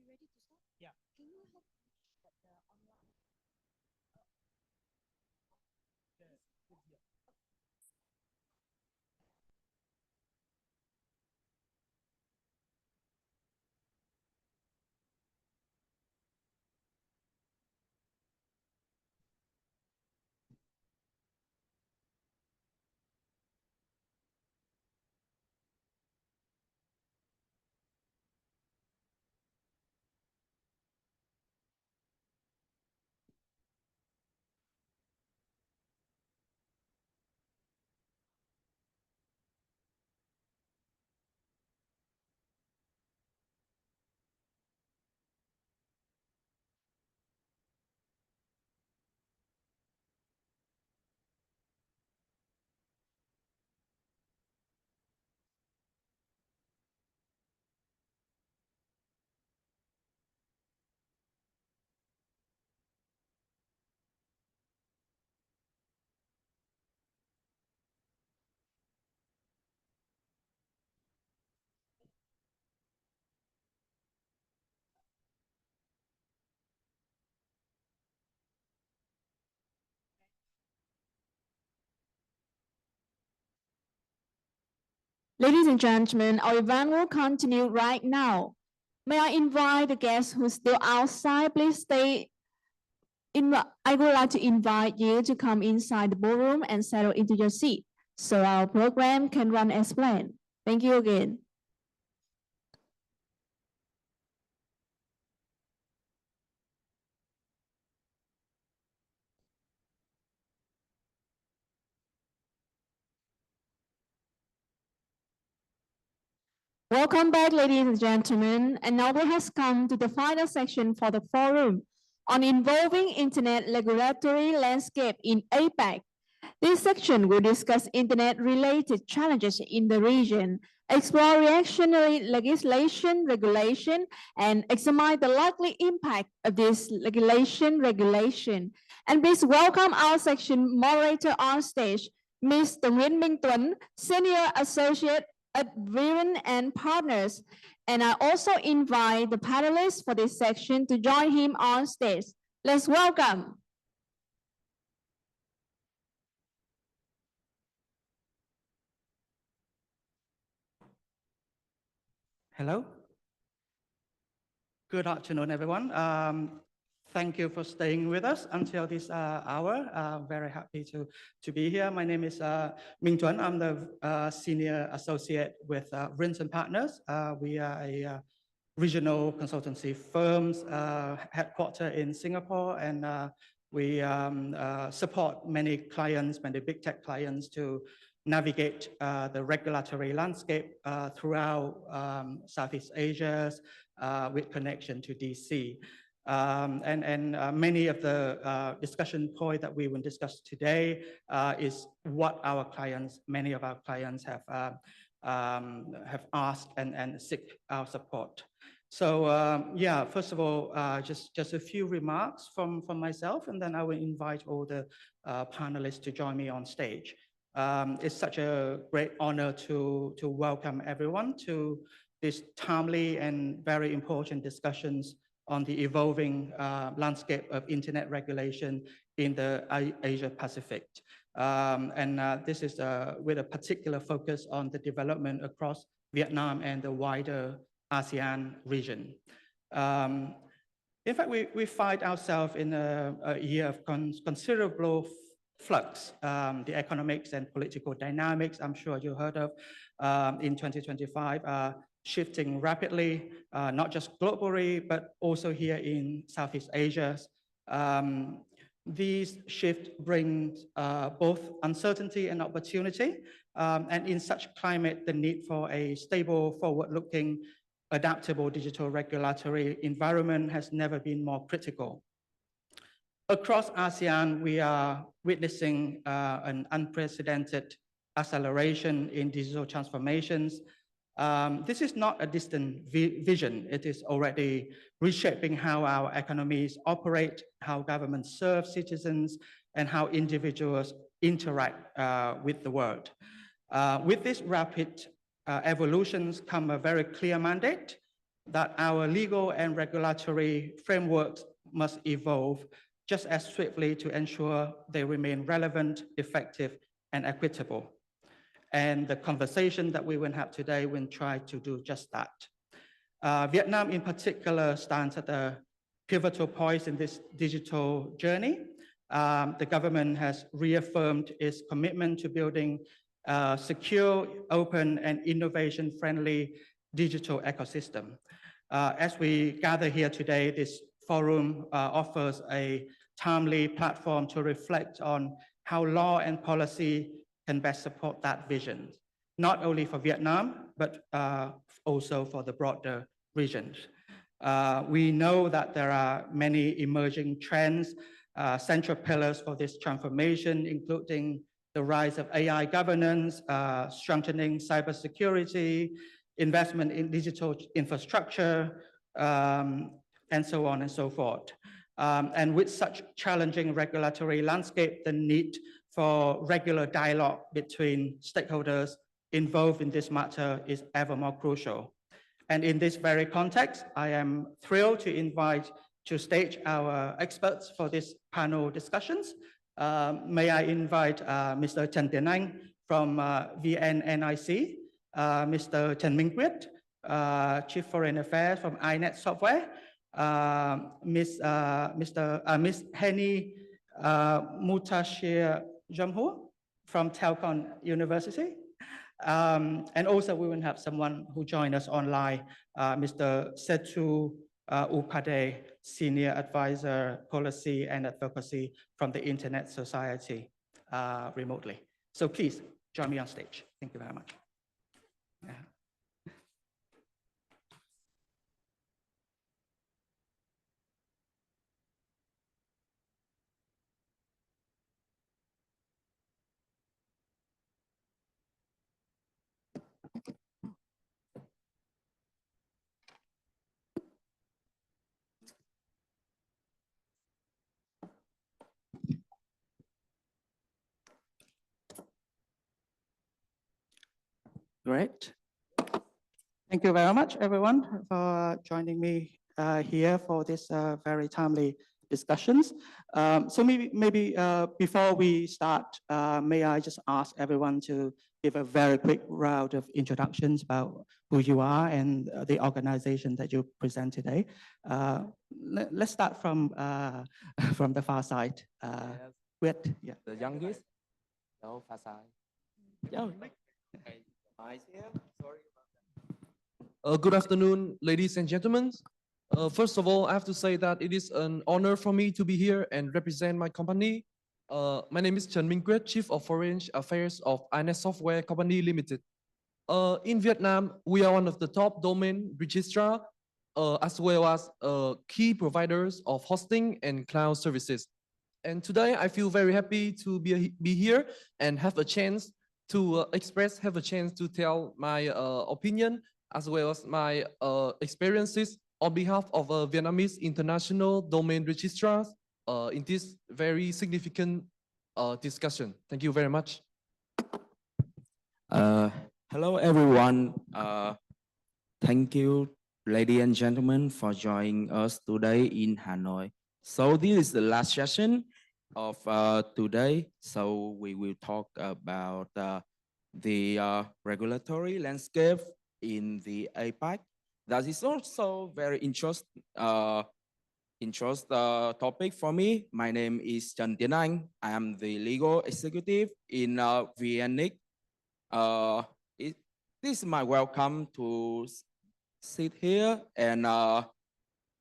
ready to start? Yeah. Can you help the online? Ladies and gentlemen, our event will continue right now. May I invite the guests who are still outside, please stay. I would like to invite you to come inside the ballroom and settle into your seat so our program can run as planned. Thank you again. Welcome back, ladies and gentlemen. And now we have come to the final section for the forum on involving internet regulatory landscape in APAC. This section will discuss internet-related challenges in the region, explore reactionary legislation, regulation, and examine the likely impact of this regulation. And please welcome our section moderator on stage, Ms. Nguyen Minh Tuấn, Senior Associate at Viren and Partners. And I also invite the panelists for this section to join him on stage. Let's welcome. Hello. Good afternoon, everyone. Thank you for staying with us until this hour. Very happy to be here. My name is Minh Tuấn. I'm the Senior Associate with Viren Partners. We are a regional consultancy firm headquartered in Singapore, and we support many clients, many big tech clients to navigate the regulatory landscape throughout Southeast Asia with connection to DC. Many of the discussion points that we will discuss today is what many of our clients have asked and seek our support. So yeah, first of all, just a few remarks from myself, and then I will invite all the panelists to join me on stage. It's such a great honor to welcome everyone to this timely and very important discussions on the evolving landscape of internet regulation in the Asia Pacific. This is with a particular focus on the development across Vietnam and the wider ASEAN region. In fact, we find ourselves in a year of considerable flux. The economics and political dynamics, I'm sure you heard of, in 2025 are shifting rapidly, not just globally, but also here in Southeast Asia. These shifts bring both uncertainty and opportunity. And in such climate, the need for a stable, forward-looking, adaptable digital regulatory environment has never been more critical. Across ASEAN, we are witnessing an unprecedented acceleration in digital transformations. This is not a distant vision. It is already reshaping how our economies operate, how governments serve citizens, and how individuals interact with the world. With this rapid evolutions come a very clear mandate. that our legal and regulatory frameworks must evolve just as swiftly to ensure they remain relevant, effective, and equitable. And the conversation that we will have today will try to do just that. Vietnam in particular stands at a pivotal point in this digital journey. The government has reaffirmed its commitment to building a secure, open, and innovation-friendly digital ecosystem. As we gather here today, this forum offers a timely platform to reflect on how law and policy can best support that vision, not only for Vietnam, but also for the broader region. We know that there are many emerging trends, central pillars for this transformation, including the rise of AI governance, strengthening cybersecurity, investment in digital infrastructure, and so on and so forth. And with such challenging regulatory landscape, the need for regular dialogue between stakeholders involved in this matter is ever more crucial. And in this very context, I am thrilled to invite to stage our experts for this panel discussions. May I invite Mr. Trần Tiến Anh from VNNIC, Mr. Trần Minh Quyết, Chief Foreign Affairs from iNet Software, Miss Henny Mutashir Jamhur from Telcon University. And also we will have someone who joined us online, Mr. Setu Upade, Senior Advisor, Policy and Advocacy from the Internet Society remotely. So please join me on stage. Thank you very much. Yeah. Great. Thank you very much, everyone, for joining me here for this very timely discussions. So maybe before we start, may I just ask everyone to give a very quick round of introductions about who you are and the organization that you present today. Let's start from from the far side. With yeah. The youngest, no, far side. Yeah. Good afternoon, ladies and gentlemen. First of all, I have to say that it is an honor for me to be here and represent my company. My name is Trần Minh Quyết, Chief of Foreign Affairs of iNet Software Company Limited. In Vietnam, we are one of the top domain registrar, as well as key providers of hosting and cloud services. And today, I feel very happy to be here and have a chance to have a chance to tell my opinion as well as my experiences on behalf of Vietnamese international domain registrars in this very significant discussion. Thank you very much. Hello, everyone. Thank you, ladies and gentlemen, for joining us today in Hanoi. So this is the last session of today. So we will talk about the regulatory landscape in the APAC. That is also very interesting topic for me. My name is Trần Tiến Anh. I am the legal executive in VNNIC. This is my welcome to sit here and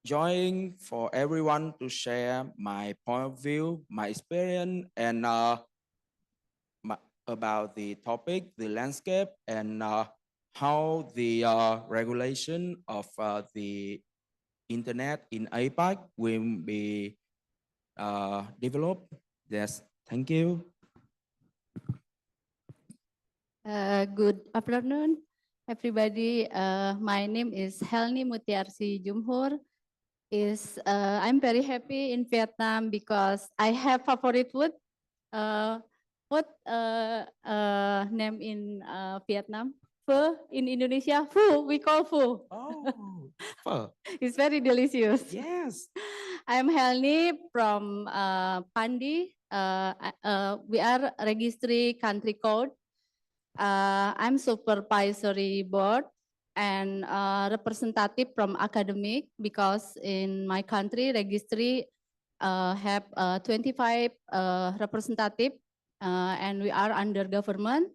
join for everyone to share my point of view, my experience, and about the topic, the landscape, and how the regulation of the internet in APAC will be developed. Yes, thank you. Good afternoon, everybody. My name is Helny Mutiarsi Jumhur. I'm very happy in Vietnam because I have favorite food. What name in Vietnam? Pho in Indonesia, pho, we call pho. Oh, pho. It's very delicious. Yes. I'm Helni from Pandi. We are registry country code. I'm supervisory board and representative from academic because in my country registry have 25 representative and we are under government.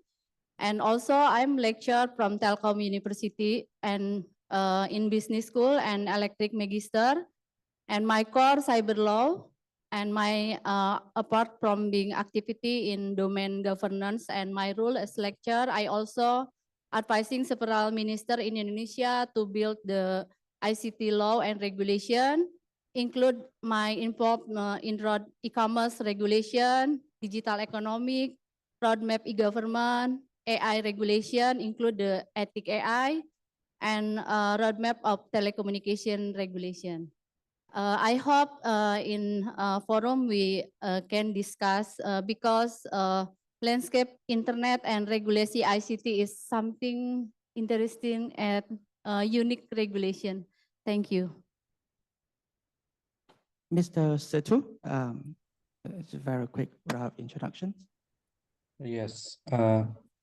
And also I'm lecturer from Telkom University and in business school and electric magister. And my core cyber law and my apart from being activity in domain governance and my role as lecturer, I also advising several minister in Indonesia to build the ICT law and regulation, include my involvement in road e-commerce regulation, digital economic, roadmap e-government, AI regulation, include the ethic AI, and roadmap of telecommunication regulation. I hope in forum we can discuss because landscape internet and regulation ICT is something interesting and unique regulation. Thank you. Mr. Setu, it's a very quick introduction. Yes.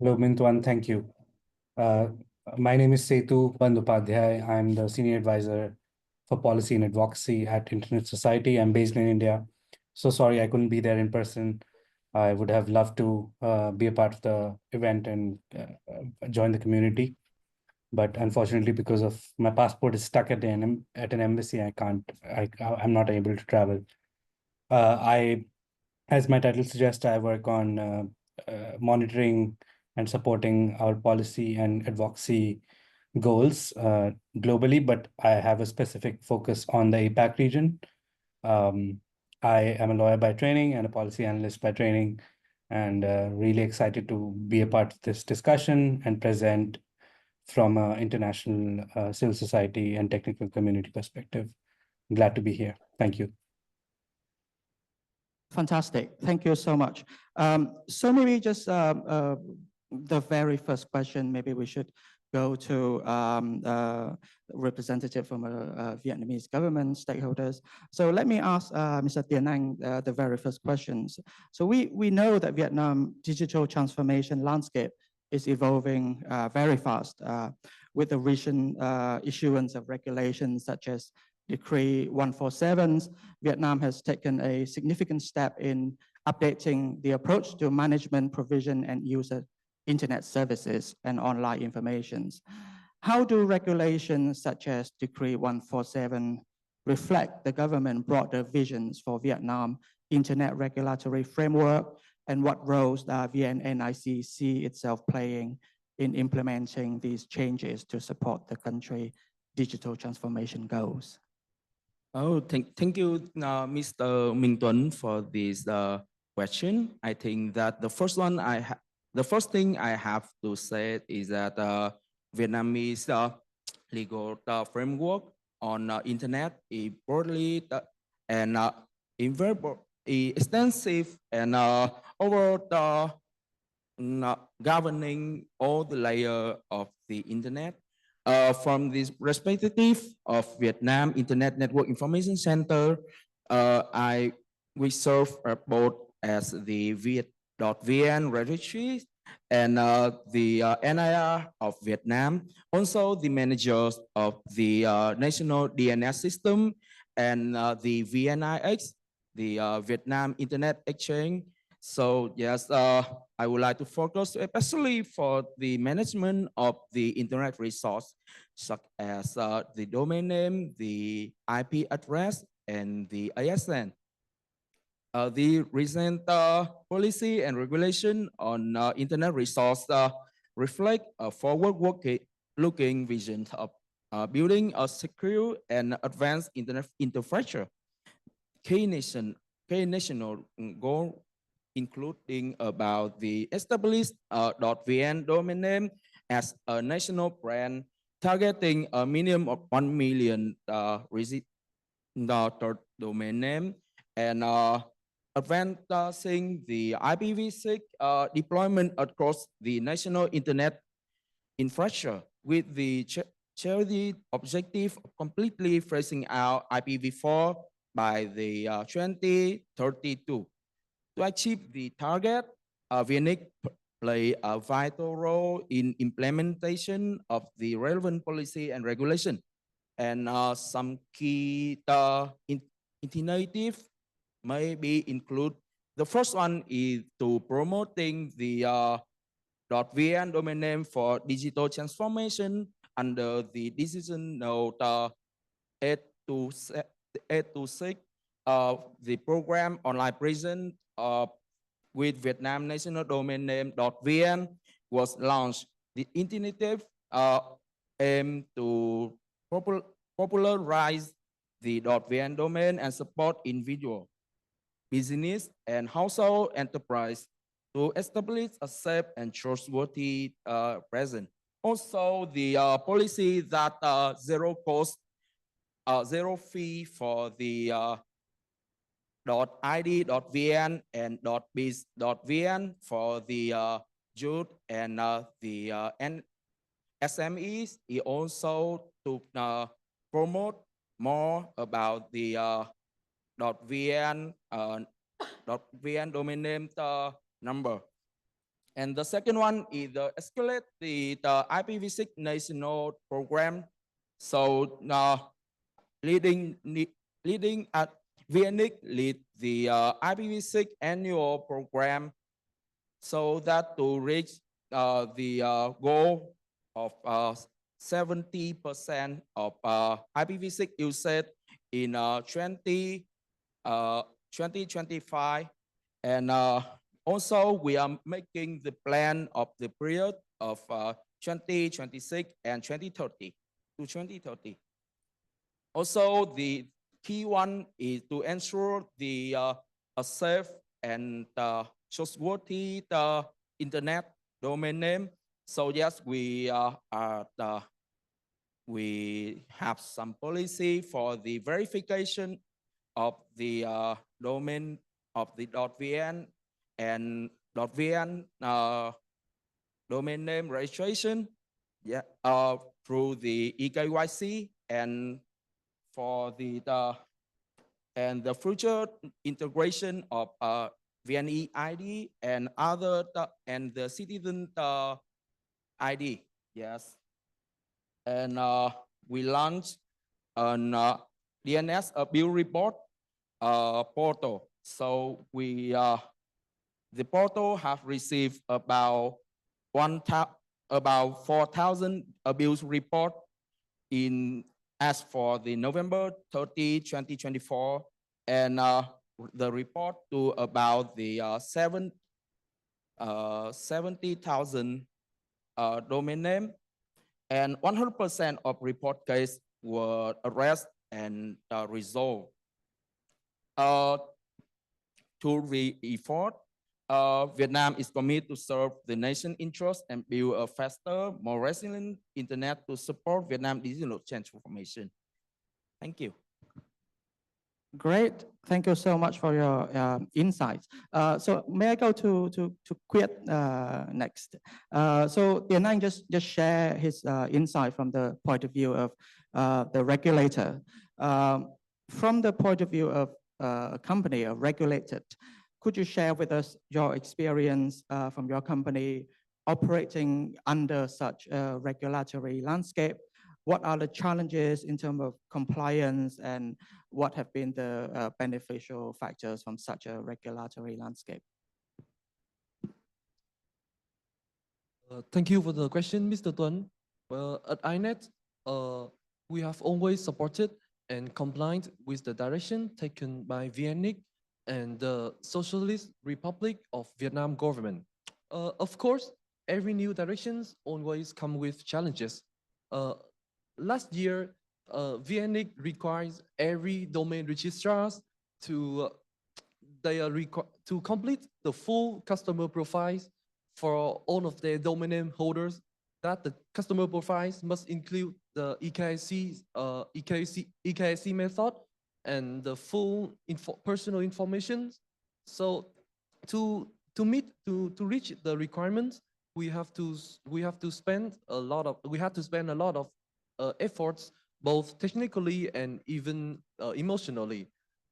Hello, Mintuan. Thank you. My name is Setu Bandopadhyay. I'm the Senior Advisor for Policy and Advocacy at Internet Society. I'm based in India. So sorry I couldn't be there in person. I would have loved to be a part of the event and join the community. But unfortunately, because of my passport is stuck at an embassy, I'm not able to travel. As my title suggests, I work on monitoring and supporting our policy and advocacy goals globally, but I have a specific focus on the APAC region. I am a lawyer by training and a policy analyst by training, and really excited to be a part of this discussion and present from an international civil society and technical community perspective. Glad to be here. Thank you. Fantastic. Thank you so much. So maybe just the very first question, maybe we should go to representative from Vietnamese government stakeholders. So let me ask Mr. Tien Anh the very first questions. So we know that Vietnam digital transformation landscape is evolving very fast with the recent issuance of regulations such as Decree 147. Vietnam has taken a significant step in updating the approach to management, provision, and use of internet services and online informations. How do regulations such as Decree 147 reflect the government broader visions for Vietnam internet regulatory framework, and what roles does VNNIC see itself playing in implementing these changes to support the country's digital transformation goals? Oh, thank you, Mr. Minh Tuấn, for this question. I think that the first thing I have to say is that Vietnamese legal framework on internet is broadly and very extensive and overall governing all the layers of the internet. From this perspective of Vietnam Internet Network Information Center, we serve both as the Viet.vn registry and the NIR of Vietnam, also the managers of the national DNS system and the VNIX, the Vietnam Internet Exchange. So yes, I would like to focus especially for the management of the internet resource, such as the domain name, the IP address, and the ISN. The recent policy and regulation on internet resource reflect a forward-looking vision of building a secure and advanced internet infrastructure. Key national goal including about the established .vn domain name as a national brand, targeting a minimum of 1 million domain name, and advancing the IPv6 deployment across the national internet infrastructure with the charity objective of completely phasing out IPv4 by the 2032. To achieve the target, VNIC play a vital role in implementation of the relevant policy and regulation. And some key initiatives maybe include, the first one is to promoting the .vn domain name for digital transformation under the decision note 826 of the program online present with Vietnam National Domain Name .vn was launched. The initiative aimed to popularize the .vn domain and support individual, business, and household enterprise to establish a safe and trustworthy presence. Also, the policy that zero cost, zero fee for the .id, .vn, and .biz, .vn for the youth and the SMEs. He also to promote more about the .vn domain name number. And the second one is the escalate the IPv6 national program. So leading at VNIC lead the IPv6 annual program so that to reach the goal of 70% of IPv6 usage in 2025. And also we are making the plan of the period of 2026 and 2030 to 2030. Also, the key one is to ensure the a safe and trustworthy internet domain name. So yes, we we have some policy for the verification of the domain of the .vn and .vn domain name registration, yeah, through the eKYC and for the and the future integration of VNE ID and other and the citizen ID. Yes, and we launched an DNS bill report portal. So we the portal have received about 4,000 abuse report in as for the November 30, 2024, and the report to about the 70,000 domain name, and 100% of report case were arrested and resolved. To re-effort, Vietnam is committed to serve the nation interest and build a faster, more resilient internet to support Vietnam digital transformation. Thank you. Great. Thank you so much for your insights. So may I go to Quit next? So Tiền Anh just share his insight from the point of view of the regulator. From the point of view of a company, a regulated, could you share with us your experience from your company operating under such a regulatory landscape? What are the challenges in terms of compliance, and what have been the beneficial factors from such a regulatory landscape? Thank you for the question, Mr. Tuấn. Well, at INET, we have always supported and complied with the direction taken by VNIC and the Socialist Republic of Vietnam government. Of course, every new directions always come with challenges. Last year, VNIC requires every domain registrars to to complete the full customer profiles for all of their domain name holders. That the customer profiles must include the EKYC method and the full personal information. So to reach the requirements, we have to spend a lot of efforts, both technically and even emotionally.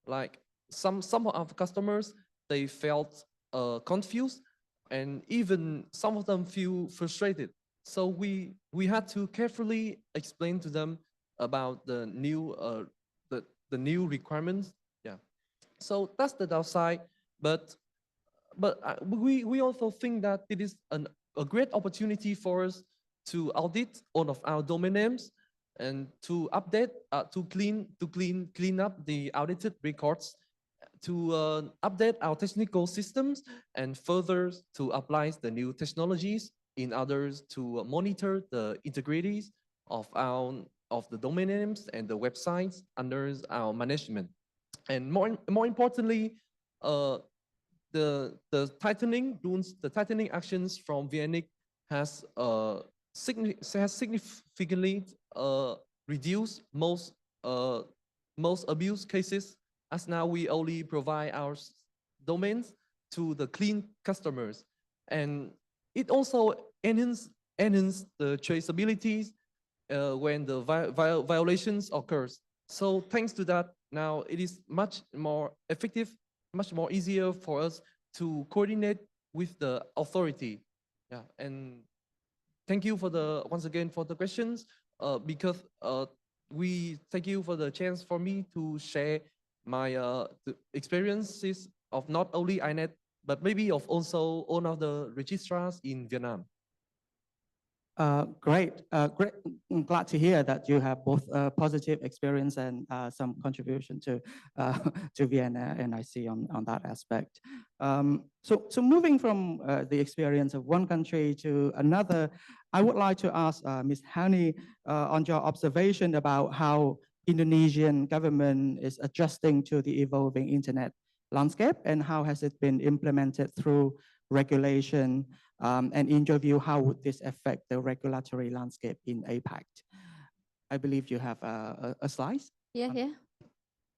Like some of our customers, they felt confused, and even some of them feel frustrated. So we had to carefully explain to them about the new requirements. Yeah. So that's the downside, but we also think that it is a great opportunity for us to audit all of our domain names and to update, clean up the audited records, to update our technical systems, and further to apply the new technologies in others to monitor the integrities of the domain names and the websites under our management. And more importantly, uh, the tightening rules, the tightening actions from VNIC has significantly reduced most abuse cases, as now we only provide our domains to the clean customers, and it also enhance the traceability when the violations occurs. So thanks to that, now it is much more effective, much more easier for us to coordinate with the authority. Yeah, and thank you for once again for the questions, because we thank you for the chance for me to share my the experiences of not only INET, but maybe of also all of the registrars in Vietnam. Great. I'm glad to hear that you have both positive experience and some contribution to to Vienna, and I see on that aspect. So moving from the experience of one country to another, I would like to ask Ms. Hani on your observation about how Indonesian government is adjusting to the evolving internet landscape, and how has it been implemented through regulation. And in your view, how would this affect the regulatory landscape in APAC? I believe you have a slide. Yeah, yeah.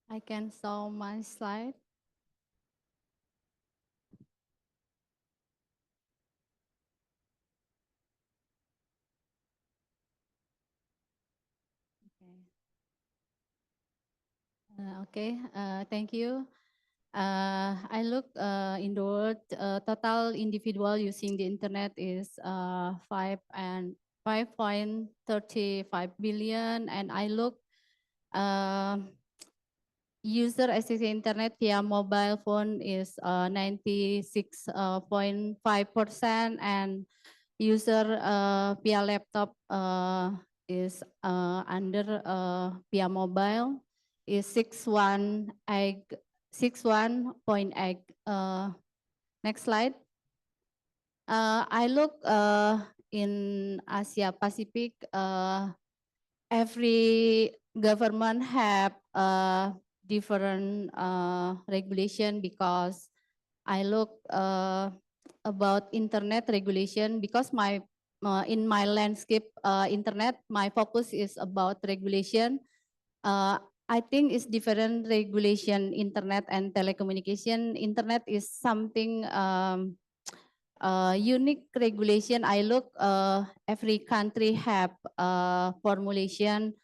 I can show my slide. Okay, thank you. I look in the world, total individual using the internet is 5.35 billion, and I look user access internet via mobile phone is 96.5%, and user via laptop is under via mobile is 6.8. Next slide. I look in Asia Pacific, every government have different regulation, because I look about internet regulation, because my in my landscape internet, my focus is about regulation. I think it's different regulation, internet and telecommunication. Internet is something unique regulation. I look every country have formulation.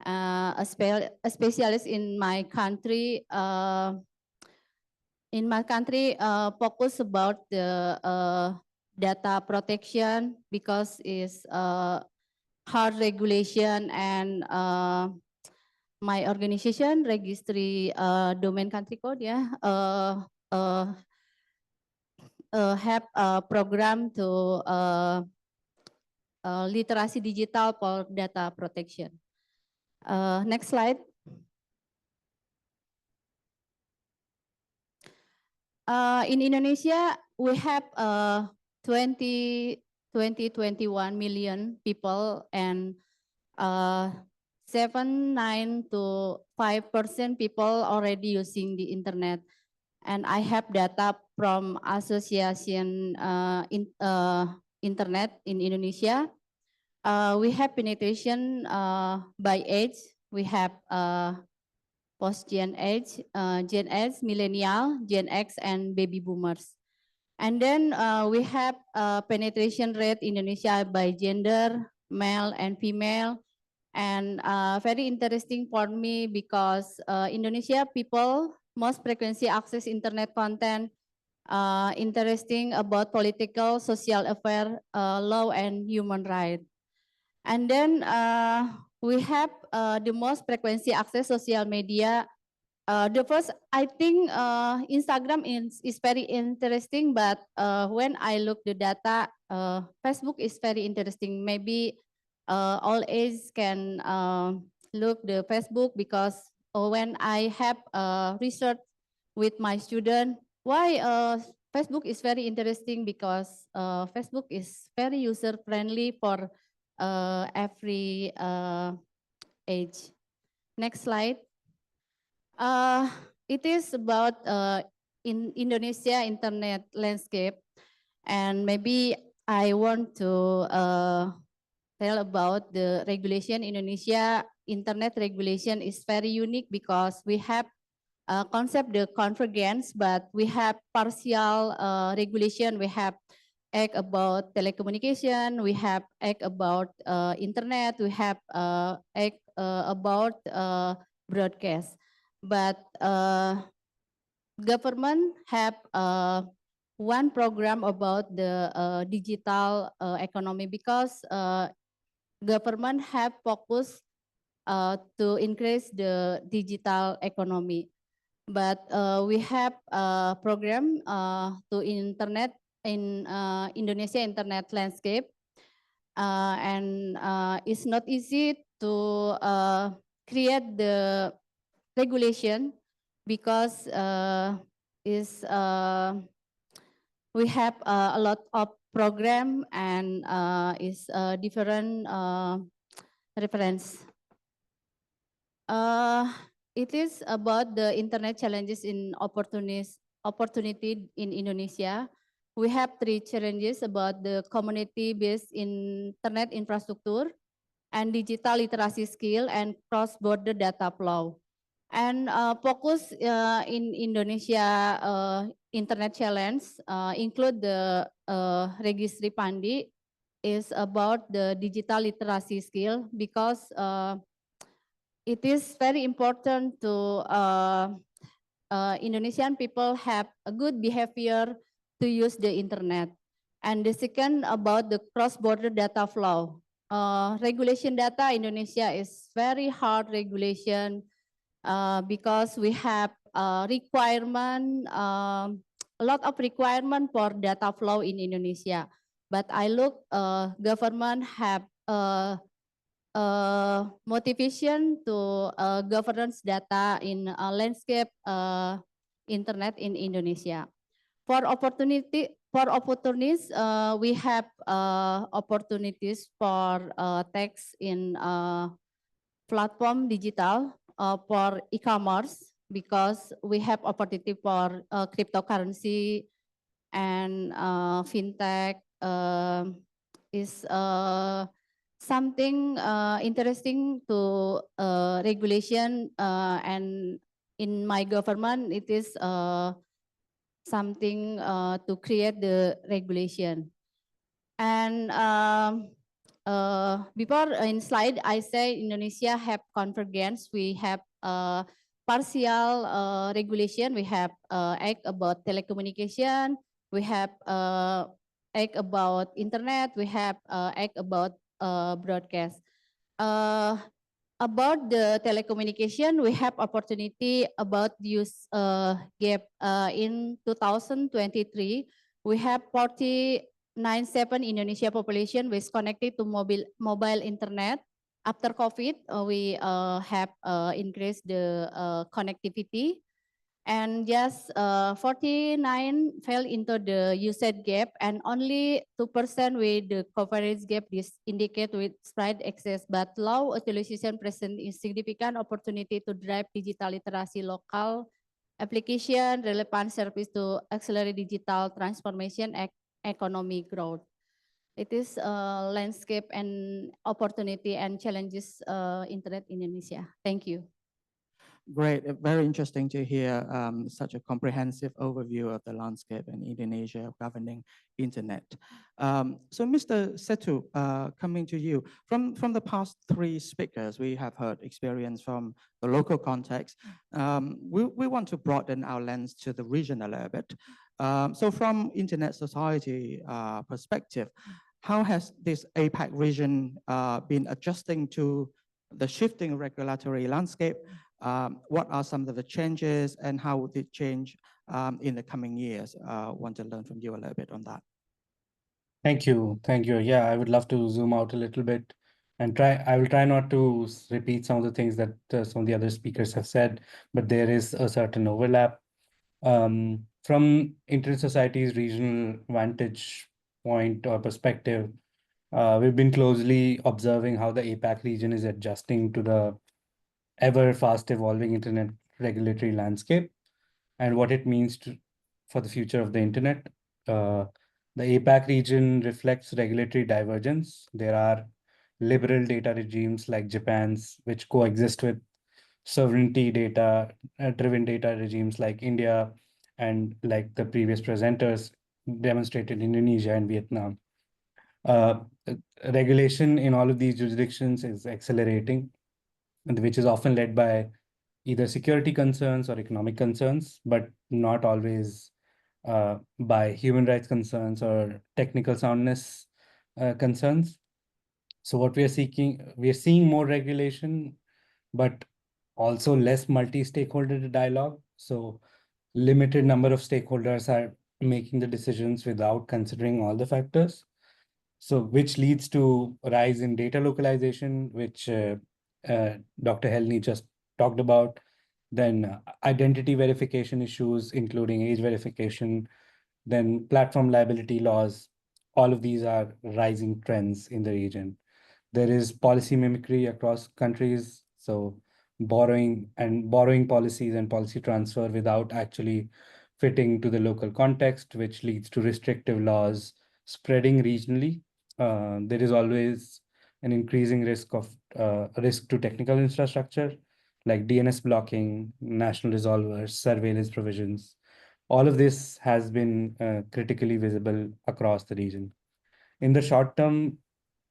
A specialist in my country. Focus about the data protection, because it's hard regulation, and my organization registry domain country code, yeah, have a program to literasi digital for data protection. Next slide. In Indonesia, we have 21 million people, and 7.9 to 5% people already using the internet. And I have data from Association Internet in Indonesia. We have penetration by age. We have post Gen Age, Gen X, millennial, Gen X, and baby boomers. And then we have penetration rate Indonesia by gender, male and female. And very interesting for me because Indonesia people most frequency access internet content, interesting about political, social affair, law and human rights. And then we have the most frequency access social media. The first, I think Instagram is very interesting, but when I look the data, Facebook is very interesting. Maybe all age can look the Facebook because when I have research with my student, why Facebook is very interesting because Facebook is very user friendly for every age. Next slide. It is about in Indonesia internet landscape, and maybe I want to tell about the regulation. Indonesia internet regulation is very unique because we have concept the convergence, but we have partial regulation. We have act about telecommunication, we have act about internet, we have act about broadcast. But government have one program about the digital economy because government have focus to increase the digital economy. But we have a program to internet in Indonesia internet landscape, and it's not easy to create the regulation because we have a lot of program and is different reference. It is about the internet challenges in opportunity in Indonesia. We have 3 challenges about the community-based internet infrastructure and digital literacy skill and cross-border data flow. And focus in Indonesia internet challenge include the Registry Pandi is about the digital literacy skill because it is very important to Indonesian people have a good behavior to use the internet. And the second about the cross-border data flow. Regulation data Indonesia is very hard regulation because we have requirement, a lot of requirement for data flow in Indonesia. But I look, government have motivation to governance data in landscape internet in Indonesia. For opportunities, we have opportunities for tax in platform digital for e-commerce because we have opportunity for cryptocurrency and fintech is something interesting to regulation and in my government it is something to create the regulation. And before in slide I say Indonesia have convergence, we have partial regulation, we have act about telecommunication, we have act about internet, we have act about broadcast. About the telecommunication, we have opportunity about use gap in 2023. We have 49.7 Indonesia population was connected to mobile internet. After COVID, we have increased the connectivity. And just 49 fell into the usage gap and only 2% with the coverage gap is indicate with spread access, but low utilization present is significant opportunity to drive digital literacy local application, relevant service to accelerate digital transformation economic growth. It is landscape and opportunity and challenges internet in Indonesia. Thank you. Great, very interesting to hear such a comprehensive overview of the landscape in Indonesia governing internet. So Mr. Setu, coming to you, from the past three speakers, we have heard experience from the local context. We want to broaden our lens to the region a little bit. So from internet society perspective, how has this APAC region been adjusting to the shifting regulatory landscape? What are some of the changes and how would it change in the coming years? Want to learn from you a little bit on that. Thank you. Thank you. Yeah, I would love to zoom out a little bit and I will try not to repeat some of the things that some of the other speakers have said, but there is a certain overlap. From Internet Society's regional vantage point or perspective, we've been closely observing how the APAC region is adjusting to the ever fast evolving internet regulatory landscape and what it means for the future of the internet. The APAC region reflects regulatory divergence. There are liberal data regimes like Japan's, which coexist with sovereignty data driven data regimes like India and like the previous presenters demonstrated Indonesia and Vietnam. Regulation in all of these jurisdictions is accelerating, which is often led by either security concerns or economic concerns, but not always by human rights concerns or technical soundness concerns. So what we are seeing more regulation, but also less multi-stakeholder dialogue. So limited number of stakeholders are making the decisions without considering all the factors. So which leads to a rise in data localization, which Dr. Helny just talked about. Then identity verification issues, including age verification, then platform liability laws. All of these are rising trends in the region. There is policy mimicry across countries. So borrowing policies and policy transfer without actually fitting to the local context, which leads to restrictive laws spreading regionally. There is always an increasing risk to technical infrastructure like DNS blocking, national resolvers, surveillance provisions. All of this has been critically visible across the region. In the short term,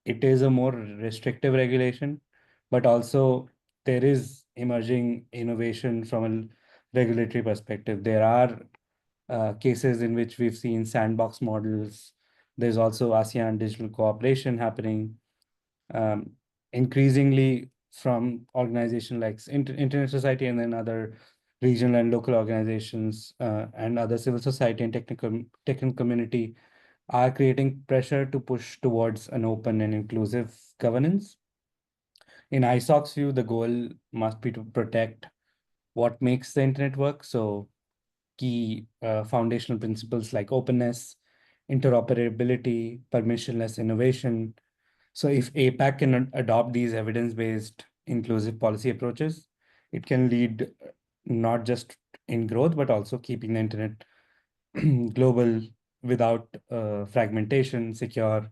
it is a more restrictive regulation, but also there is emerging innovation from a regulatory perspective. There are cases in which we've seen sandbox models. There's also ASEAN digital cooperation happening. Increasingly from organizations like Internet Society and then other regional and local organizations and other civil society and technical community are creating pressure to push towards an open and inclusive governance. In ISOC's view, the goal must be to protect what makes the internet work. So key foundational principles like openness, interoperability, permissionless innovation. So if APAC can adopt these evidence-based inclusive policy approaches, it can lead not just in growth, but also keeping the internet global without fragmentation, secure,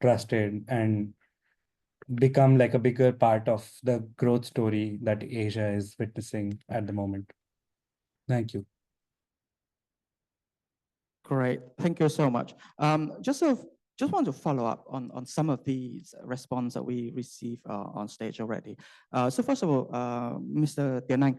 trusted, and become like a bigger part of the growth story that Asia is witnessing at the moment. Thank you. Great, thank you so much. Just want to follow up on some of these response that we received on stage already. So first of all, Mr. Tiền Anh,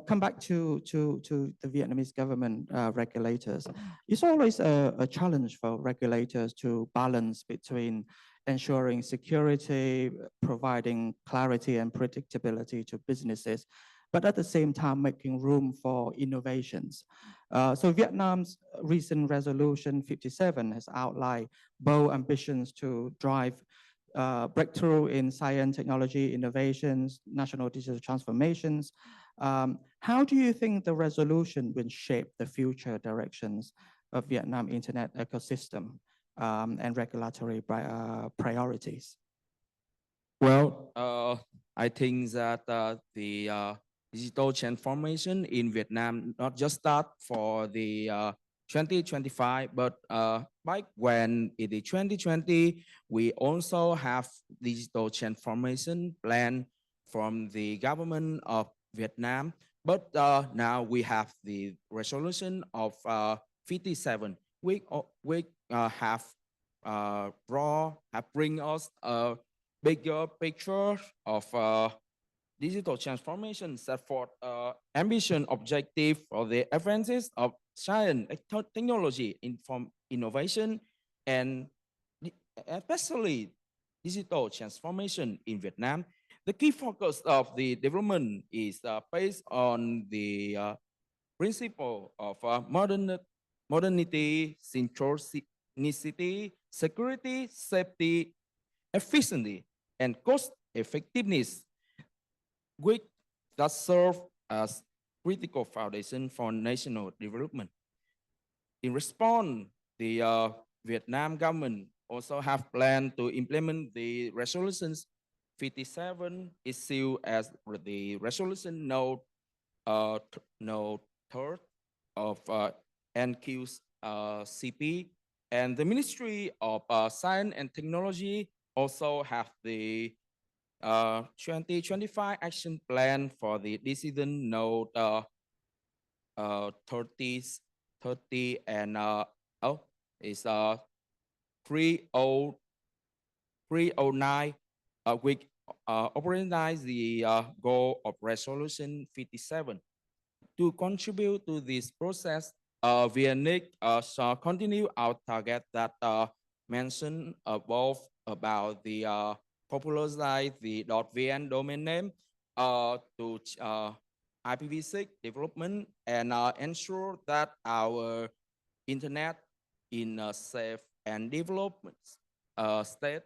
come back to the Vietnamese government regulators. It's always a challenge for regulators to balance between ensuring security, providing clarity and predictability to businesses, but at the same time making room for innovations. So Vietnam's recent resolution 57 has outlined bold ambitions to drive breakthrough in science, technology, innovations, national digital transformations. How do you think the resolution will shape the future directions of Vietnam internet ecosystem and regulatory priorities? Well, I think that the digital transformation in Vietnam not just start for the 2025, but back when in the 2020, we also have digital transformation plan from the government of Vietnam. But now we have the resolution of 57. We have bring us a bigger picture of digital transformation, set forth ambition objective for the advances of science, technology, innovation, and especially digital transformation in Vietnam. The key focus of the development is based on the principle of modernity, synchronicity, security, safety, efficiency, and cost effectiveness, which that serve as critical foundation for national development. In response, the Vietnam government also have planned to implement the resolutions 57 issued as the resolution note third of NQCP, and the Ministry of Science and Technology also have the 2025 action plan for the decision note 30 and is 309, which operationalize the goal of resolution 57. To contribute to this process, VNIC shall continue our target that mentioned above about the popularize the .vn domain name to IPv6 development and ensure that our internet in a safe and development state,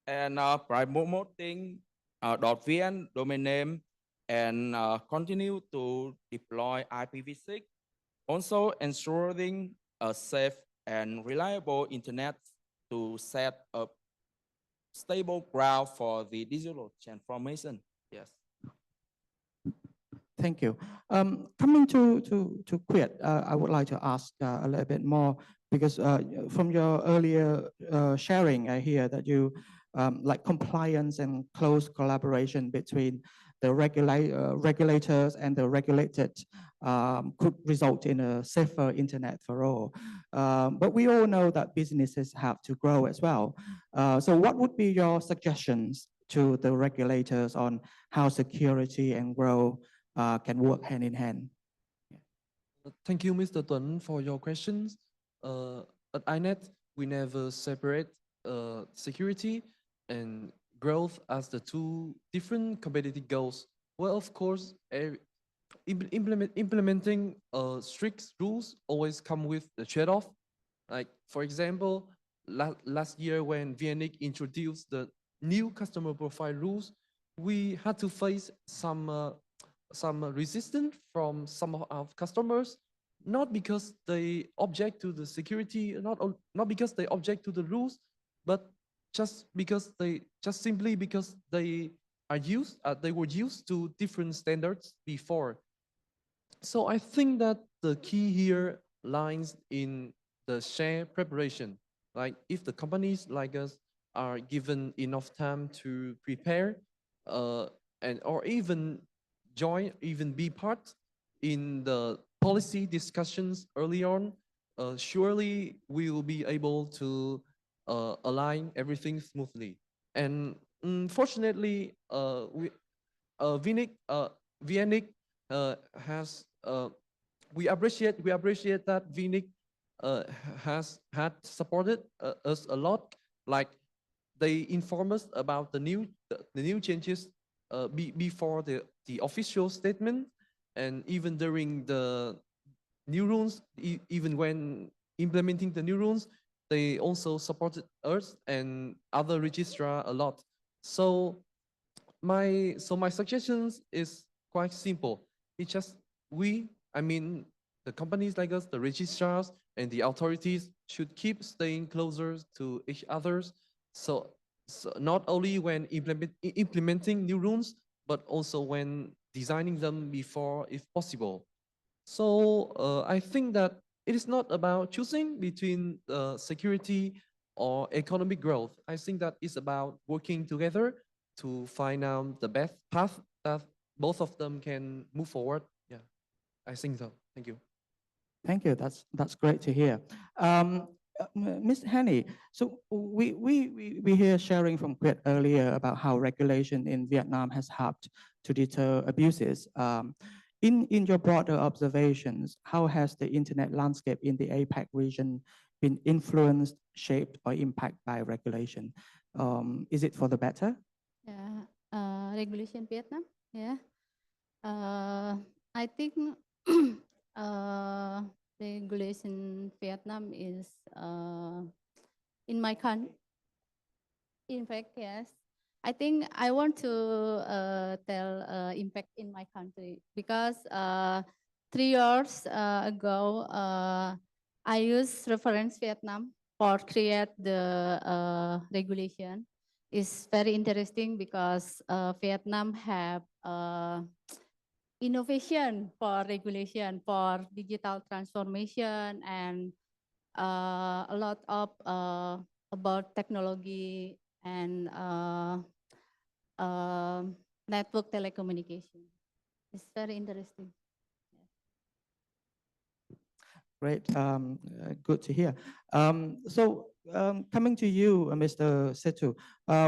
and promoting .vn domain name and continue to deploy IPv6, also ensuring a safe and reliable internet to set up stable ground for the digital transformation. Yes. Thank you. Coming to Quid, I would like to ask a little bit more, because from your earlier sharing, I hear that you like compliance and close collaboration between the regulators and the regulated could result in a safer internet for all. But we all know that businesses have to grow as well. So what would be your suggestions to the regulators on how security and growth can work hand in hand? Thank you, Mr. Tuấn, for your questions. At INET, we never separate security and growth as the two different competitive goals. Well, of course, implementing strict rules always come with a trade-off. Like, for example, last year when VNIC introduced the new customer profile rules, we had to face some resistance from some of our customers, not because they object to the security, not because they object to the rules, but just simply because they were used to different standards before. So I think that the key here lies in the shared preparation. Like, if the companies like us are given enough time to prepare or even be part in the policy discussions early on, surely we will be able to align everything smoothly. And fortunately, VNIC has we appreciate that VNIC has had supported us a lot. Like, they inform us about the new changes before the official statement, and even during the new rules, even when implementing the new rules, they also supported us and other registrar a lot. So my suggestions is quite simple. It's just the companies like us, the registrars and the authorities should keep staying closer to each other. So not only when implementing new rules, but also when designing them before, if possible. So I think that it is not about choosing between security or economic growth. I think that it's about working together to find out the best path that both of them can move forward. Yeah, I think so. Thank you. Thank you. That's great to hear. Ms. Henny, so we hear sharing from Quet earlier about how regulation in Vietnam has helped to deter abuses. In your broader observations, how has the internet landscape in the APAC region been influenced, shaped, or impacted by regulation? Is it for the better? Yeah, regulation Vietnam. Yeah, I think uh, regulation Vietnam is in my country. In fact, yes. I think I want to tell impact in my country because 3 years ago I used reference Vietnam for create the regulation. It's very interesting because Vietnam have innovation for regulation for digital transformation and a lot of about technology and network telecommunication. It's very interesting. Great, good to hear. Coming to you, Mr. Setu,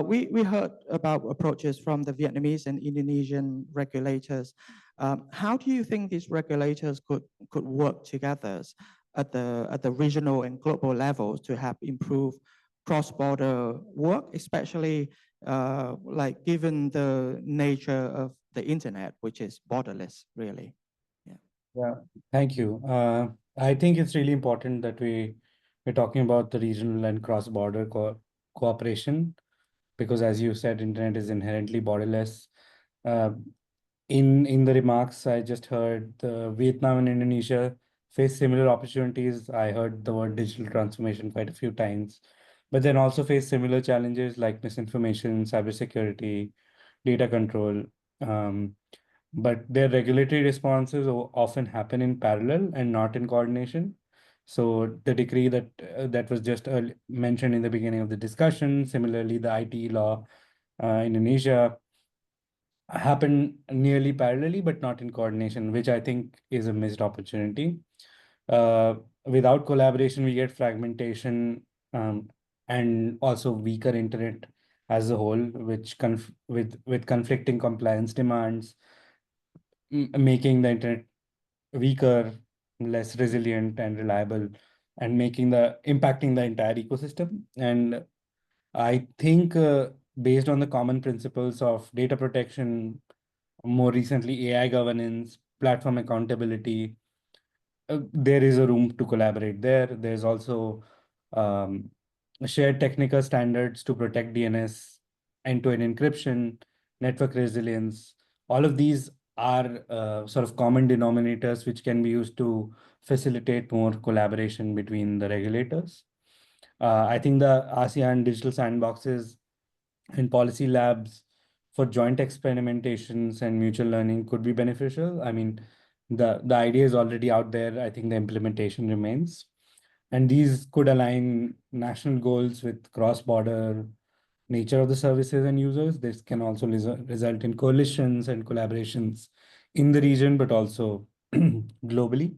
we heard about approaches from the Vietnamese and Indonesian regulators. How do you think these regulators could work together at the regional and global levels to help improve cross-border work, especially like given the nature of the internet, which is borderless, really? Yeah, thank you. I think it's really important that we're talking about the regional and cross-border cooperation, because as you said, internet is inherently borderless. Uh, in the remarks, I just heard Vietnam and Indonesia face similar opportunities. I heard the word digital transformation quite a few times, but then also face similar challenges like misinformation, cybersecurity, data control. But their regulatory responses often happen in parallel and not in coordination. So the decree that was just mentioned in the beginning of the discussion, similarly the IT law, Indonesia, happen nearly parallelly, but not in coordination, which I think is a missed opportunity. Without collaboration, we get fragmentation, and also weaker internet as a whole, which with conflicting compliance demands, making the internet weaker, less resilient and reliable, and impacting the entire ecosystem. And I think based on the common principles of data protection, more recently AI governance, platform accountability, there is a room to collaborate there. There's also um, shared technical standards to protect DNS, end-to-end encryption, network resilience. All of these are sort of common denominators which can be used to facilitate more collaboration between the regulators. I think the ASEAN digital sandboxes and policy labs for joint experimentations and mutual learning could be beneficial. I mean, the idea is already out there. I think the implementation remains. And these could align national goals with cross-border nature of the services and users. This can also result in coalitions and collaborations in the region, but also globally.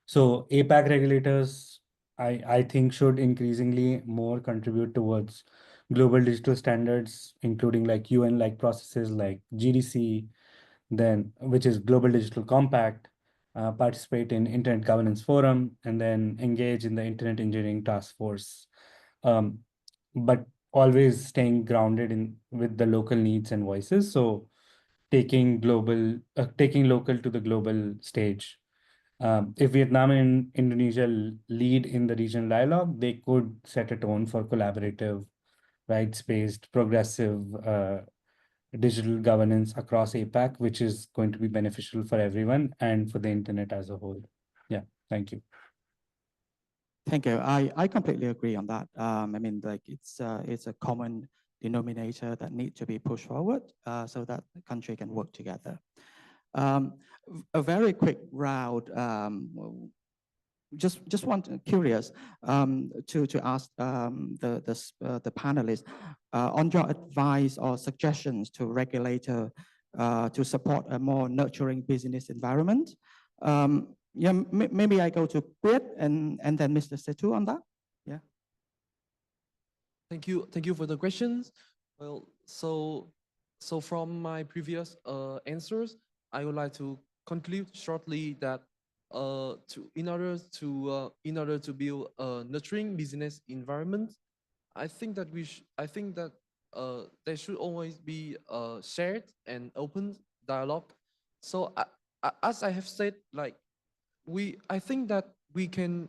So APAC regulators, I think, should increasingly more contribute towards global digital standards, including like UN-like processes like GDC, then which is Global Digital Compact, participate in Internet Governance Forum, and then engage in the Internet Engineering Task Force. But always staying grounded in with the local needs and voices. So taking local to the global stage. If Vietnam and Indonesia lead in the regional dialogue, they could set a tone for collaborative, rights-based, progressive digital governance across APAC, which is going to be beneficial for everyone and for the internet as a whole. Yeah, thank you. Thank you. I completely agree on that. I mean, like it's a common denominator that need to be pushed forward so that the country can work together. A very quick round. Just curious to ask the panelists on your advice or suggestions to regulator to support a more nurturing business environment. Yeah, maybe I go to Quyết and then Mr. Setu on that. Yeah. Thank you for the questions. Well, so from my previous answers, I would like to conclude shortly that in order to build a nurturing business environment, I think that there should always be a shared and open dialogue. So as I have said, like I think that we can,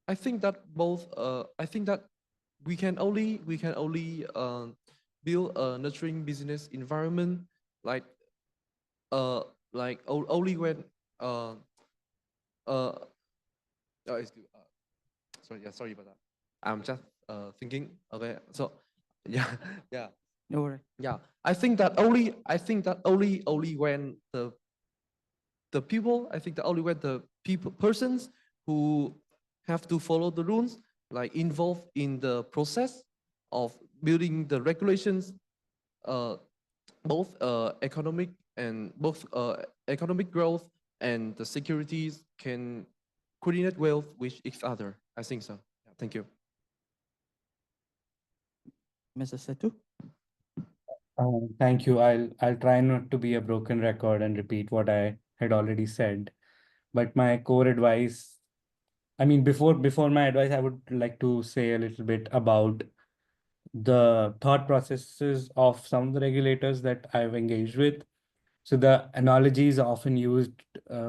I think that both, I think that we can only build a nurturing business environment like only when uh uh, it's, sorry about that. I'm just thinking. Okay, so yeah, yeah, No worry. yeah. I think that only when the people, I think that only when the persons who have to follow the rules, like involved in the process of building the regulations, uh, both economic growth and the securities can coordinate well with each other. I think so. Yeah, thank you. Mr. Setu? Thank you. I'll try not to be a broken record and repeat what I had already said. But my core advice, I mean, before my advice, I would like to say a little bit about the thought processes of some of the regulators that I've engaged with. So the analogies often used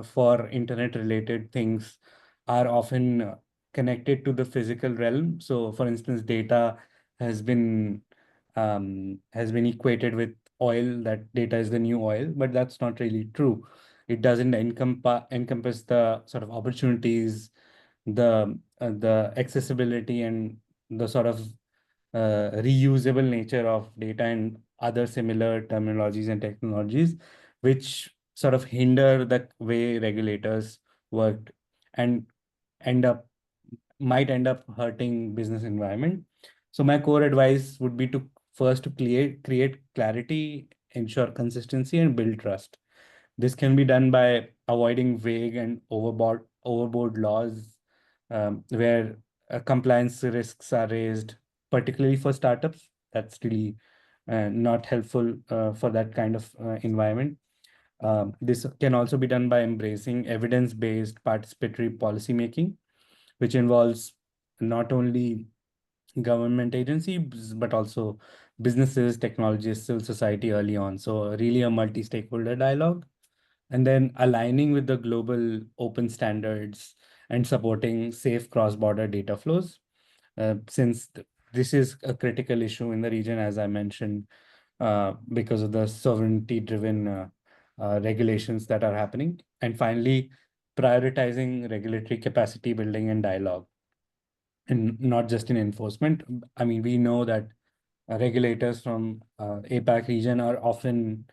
for internet-related things are often connected to the physical realm. So, for instance, data has been equated with oil. That data is the new oil, but that's not really true. It doesn't encompass the sort of opportunities, the accessibility, and the sort of reusable nature of data and other similar terminologies and technologies, which sort of hinder the way regulators work and might end up hurting business environment. So my core advice would be to first to create clarity, ensure consistency, and build trust. This can be done by avoiding vague and overboard laws, where compliance risks are raised, particularly for startups. That's really not helpful for that kind of environment. This can also be done by embracing evidence-based participatory policymaking, which involves not only government agencies, but also businesses, technologists, civil society early on. So really a multi-stakeholder dialogue. And then aligning with the global open standards and supporting safe cross-border data flows. Since this is a critical issue in the region, as I mentioned, because of the sovereignty-driven regulations that are happening. And finally, prioritizing regulatory capacity building and dialogue, and not just in enforcement. I mean, we know that regulators from APAC region are often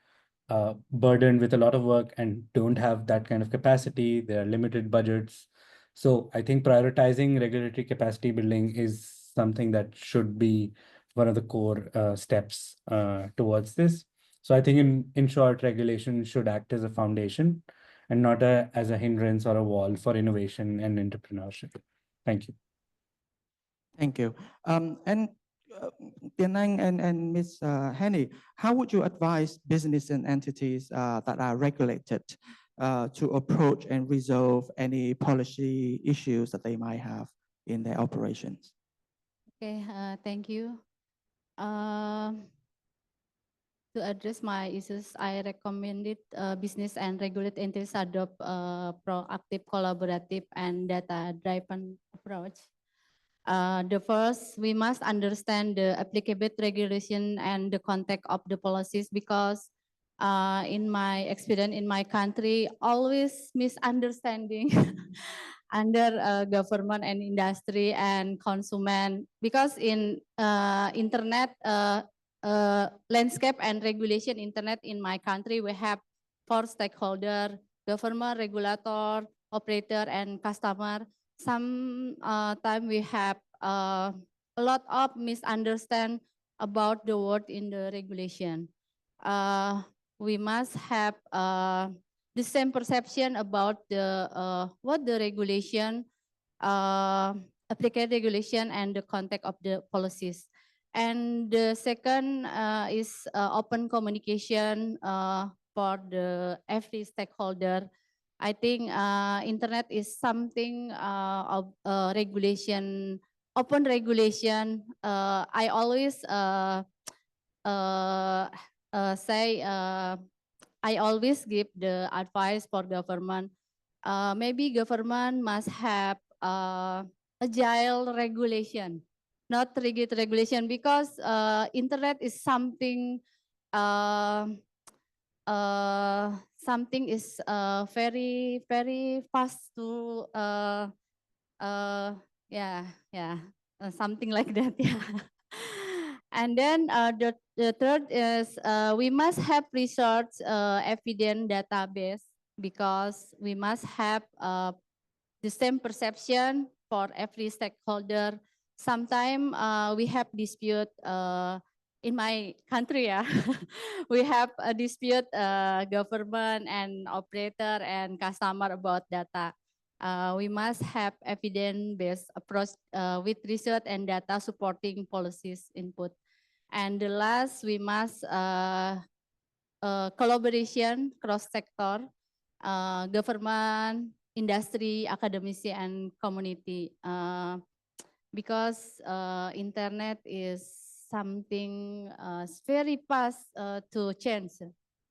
burdened with a lot of work and don't have that kind of capacity. There are limited budgets. So I think prioritizing regulatory capacity building is something that should be one of the core steps towards this. So I think in short, regulation should act as a foundation and not as a hindrance or a wall for innovation and entrepreneurship. Thank you. Thank you. And Tiên Anh and Ms. Henny, how would you advise business and entities that are regulated to approach and resolve any policy issues that they might have in their operations? Okay, thank you. To address my issues, I recommended business and regulated entities adopt a proactive, collaborative, and data-driven approach. The first, we must understand the applicable regulation and the context of the policies, because in my experience in my country, always misunderstanding under government and industry and consumer, because in internet landscape and regulation internet in my country, we have 4 stakeholder: government, regulator, operator, and customer. Some time we have a lot of misunderstand about the word in the regulation. we must have the same perception about the what the regulation, applicable regulation, and the context of the policies. And the second is open communication for the every stakeholder. I think internet is something of regulation, open regulation. I always say I always give the advice for government. Maybe government must have agile regulation, not rigid regulation, because internet is something something is very fast to yeah something like that. Yeah. And then the third is we must have research evidence database, because we must have the same perception for every stakeholder. Sometimes we have dispute in my country, yeah. We have a dispute government and operator and customer about data. We must have evidence-based approach with research and data supporting policies input. And the last, we must collaboration cross-sector, government, industry, academia, and community. Because internet is something very fast to change.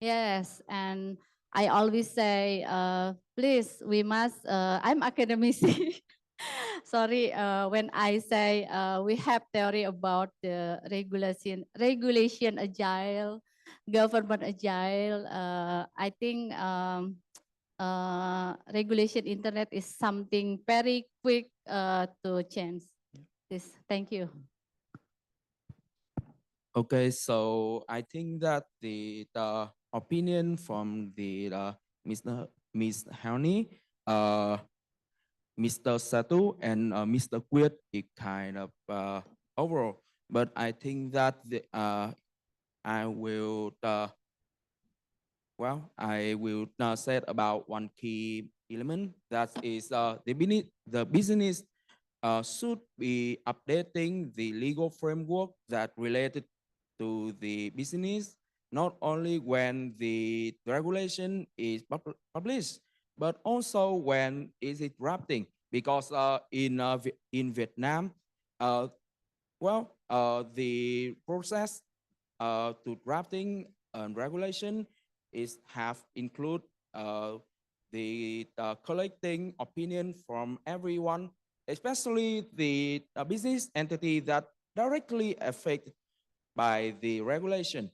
Yes, and I always say, please, we must, I'm academician. Sorry, when I say we have theory about the regulation agile, government agile, I think regulation internet is something very quick to change. This, thank you. Okay, so I think that the opinion from the Ms. Honey, Mr. Satu, and Mr. Quid is kind of overall, but I think that I will I will say about one key element, that is the business should be updating the legal framework that related to the business, not only when the regulation is published, but also when is it drafting. Because in Vietnam, the process to drafting regulation is have include the collecting opinion from everyone, especially the business entity that directly affected by the regulation.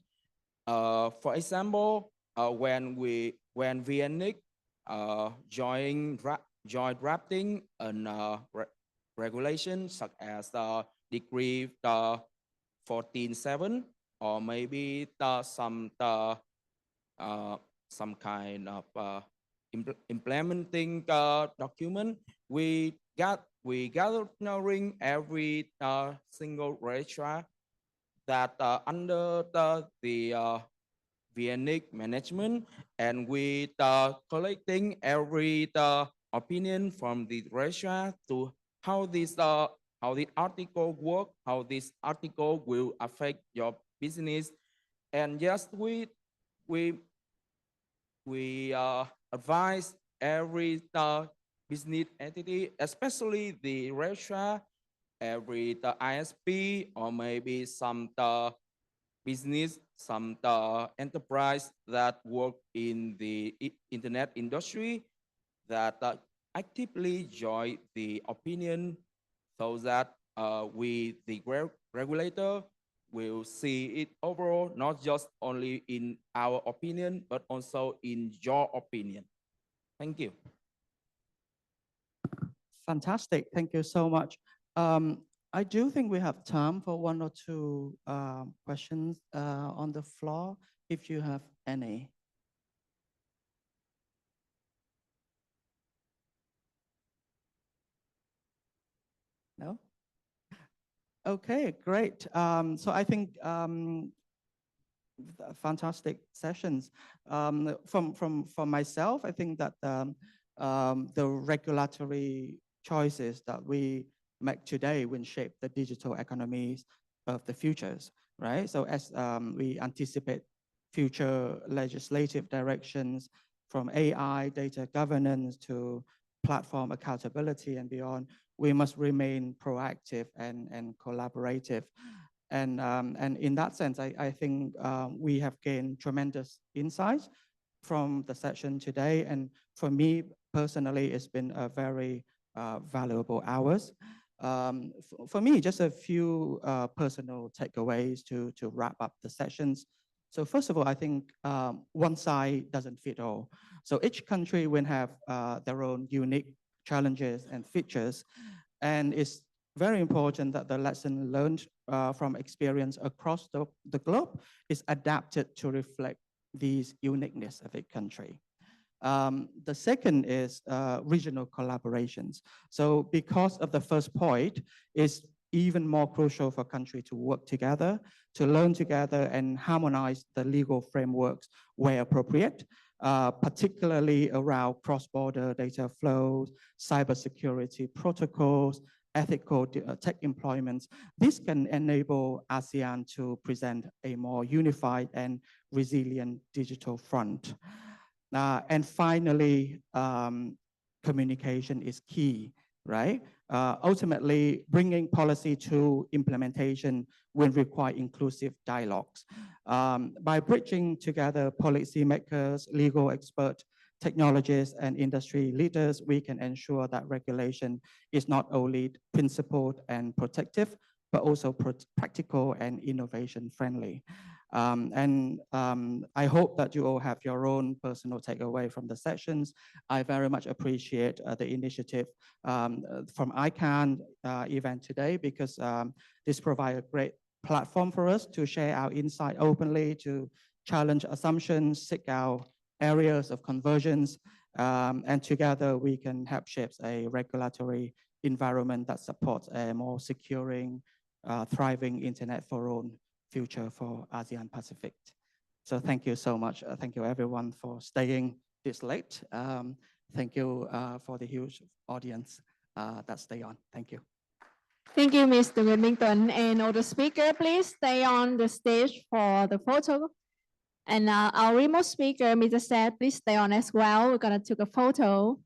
For example, when VNIC join drafting an regulation such as Decree 14.7, or maybe some kind of implementing document, we gathering every single registrar that under the VNIC management, and we collecting every opinion from the registrar to how the article work, how this article will affect your business. And yes, we advise every business entity, especially the registrar, every ISP, or maybe some business, some enterprise that work in the internet industry, that actively join the opinion, so that we, the regulator, will see it overall, not just only in our opinion, but also in your opinion. Thank you. Fantastic. Thank you so much. I do think we have time for one or two questions on the floor, if you have any. No? Okay, great. So I think fantastic sessions. For myself, I think that the regulatory choices that we make today will shape the digital economies of the futures, right? So as we anticipate future legislative directions from AI, data governance to platform accountability and beyond, we must remain proactive and collaborative. And in that sense, I think we have gained tremendous insights from the session today. And for me personally, it's been a very valuable hours. For me, just a few personal takeaways to wrap up the sessions. So first of all, I think one size doesn't fit all. So each country will have their own unique challenges and features. And it's very important that the lesson learned from experience across the globe is adapted to reflect these uniqueness of a country. The second is regional collaborations. So because of the first point, it's even more crucial for countries to work together, to learn together and harmonize the legal frameworks where appropriate, particularly around cross-border data flows, cybersecurity protocols, ethical tech employments. This can enable ASEAN to present a more unified and resilient digital front. And finally, communication is key, right? Ultimately, bringing policy to implementation will require inclusive dialogues. By bridging together policymakers, legal experts, technologists, and industry leaders, we can ensure that regulation is not only principled and protective, but also practical and innovation friendly. I hope that you all have your own personal takeaway from the sessions. I very much appreciate the initiative from ICANN event today, because this provides a great platform for us to share our insight openly, to challenge assumptions, seek out areas of convergence, and together we can help shape a regulatory environment that supports a more securing, thriving internet for all future for ASEAN Pacific. So thank you so much. Thank you everyone for staying this late. Thank you for the huge audience that stay on. Thank you. Thank you, Mr. Wilmington. And all the speaker, please stay on the stage for the photo. And our remote speaker, Mr. Seth, please stay on as well. We're gonna take a photo.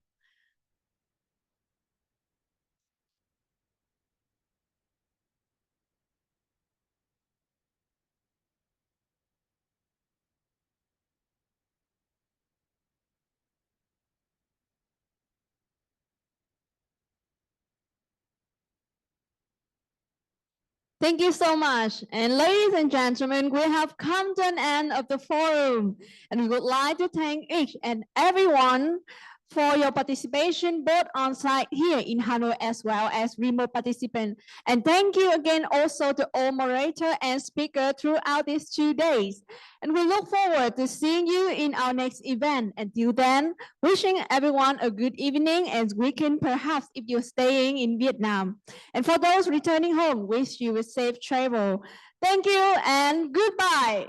Thank you so much. And ladies and gentlemen, we have come to an end of the forum. And we would like to thank each and everyone for your participation, both on site here in Hanoi as well as remote participants. And thank you again also to all moderator and speaker throughout these 2 days. And we look forward to seeing you in our next event. Until then, wishing everyone a good evening and weekend, perhaps if you're staying in Vietnam. And for those returning home, wish you a safe travel. Thank you and goodbye.